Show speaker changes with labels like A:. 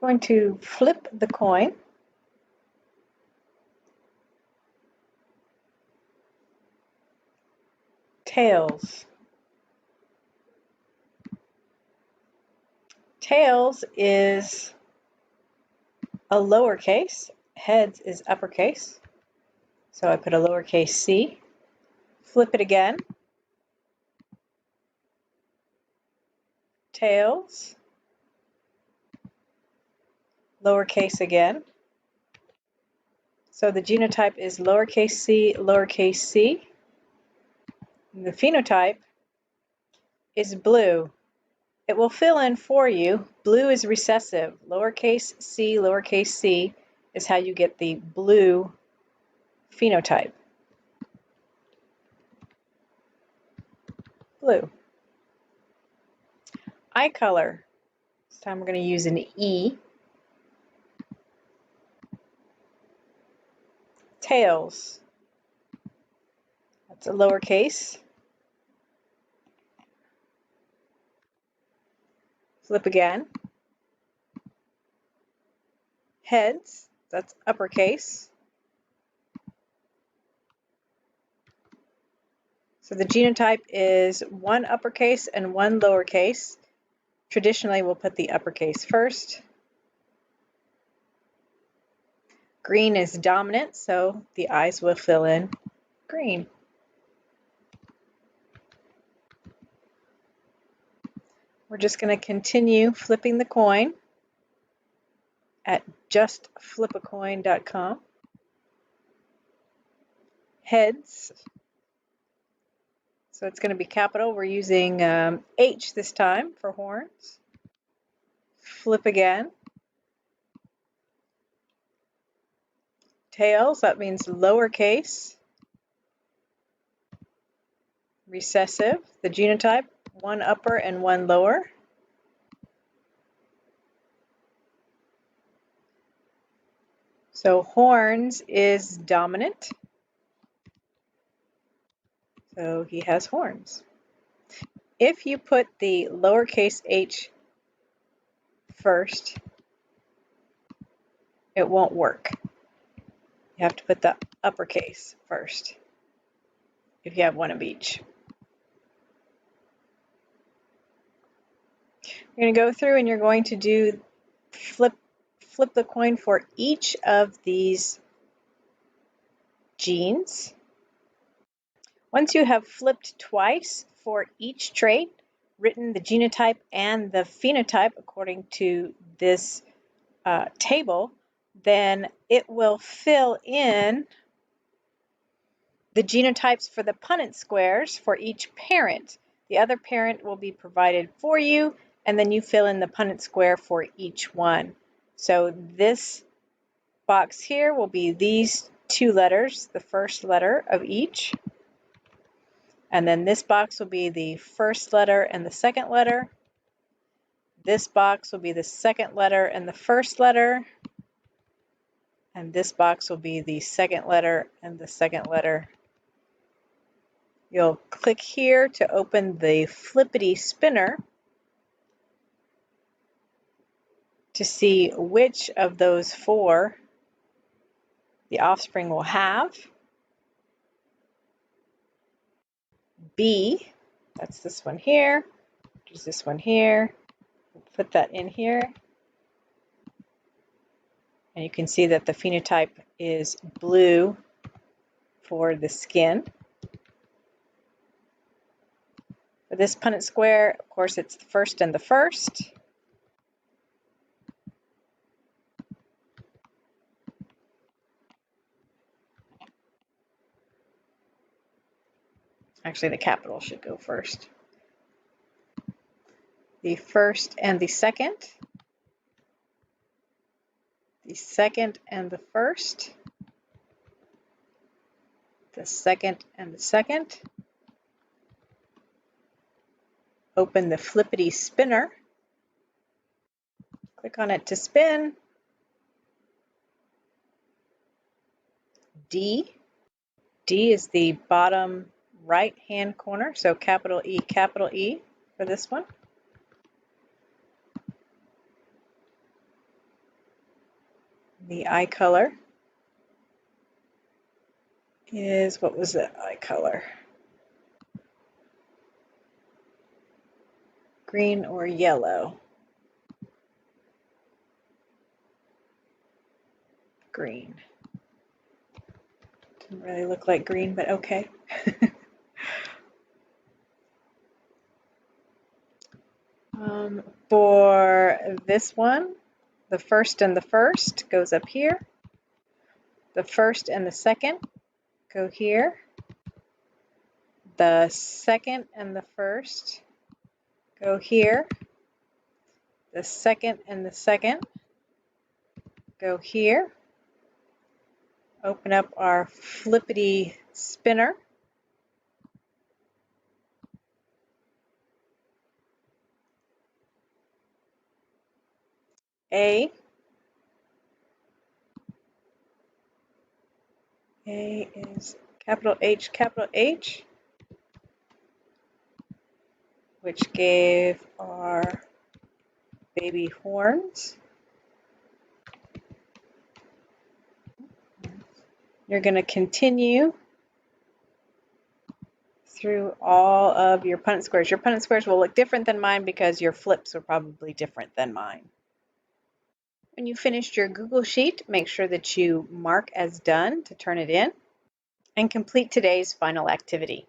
A: going to flip the coin. Tails. Tails is a lowercase. Heads is uppercase. So I put a lowercase c. Flip it again. Tails. Lowercase again. So the genotype is lowercase c, lowercase c. And the phenotype is blue. It will fill in for you. Blue is recessive. Lowercase c is how you get the blue phenotype. Blue. Eye color. This time we're going to use an E. Tails. That's a lowercase. Flip again. Heads. That's uppercase. So the genotype is one uppercase and one lowercase. Traditionally, we'll put the uppercase first. Green is dominant, so the eyes will fill in green. We're just going to continue flipping the coin at justflipacoin.com. Heads. So it's going to be capital. We're using H this time for horns. Flip again. Tails, that means lowercase. Recessive, the genotype, one upper and one lower. So horns is dominant. So he has horns. If you put the lowercase h first, it won't work. You have to put the uppercase first if you have one of each. You're going to go through and you're going to do flip the coin for each of these genes. Once you have flipped twice for each trait, written the genotype and the phenotype according to this table, then it will fill in the genotypes for the Punnett squares for each parent. The other parent will be provided for you, and then you fill in the Punnett square for each one. So this box here will be these two letters, the first letter of each. And then this box will be the first letter and the second letter. This box will be the second letter and the first letter. And this box will be the second letter and the second letter. You'll click here to open the flippity spinner to see which of those four the offspring will have. B, that's this one here, there's this one here. Put that in here. And you can see that the phenotype is blue for the skin. For this Punnett square, of course, it's the first and the first. Actually, the capital should go first. The first and the second. The second and the first. The second and the second. Open the flippity spinner. Click on it to spin. D. D is the bottom right hand corner, so capital E for this one. The eye color is, what was the eye color? Green or yellow? Green. Didn't really look like green, but okay. For this one, the first and the first goes up here. The first and the second go here. The second and the first go here. The second and the second go here. Open up our flippity spinner. A is capital H, which gave our baby horns. You're going to continue through all of your Punnett squares. Your Punnett squares will look different than mine because your flips are probably different than mine. When you finished your Google Sheet, make sure that you mark as done to turn it in and complete today's final activity.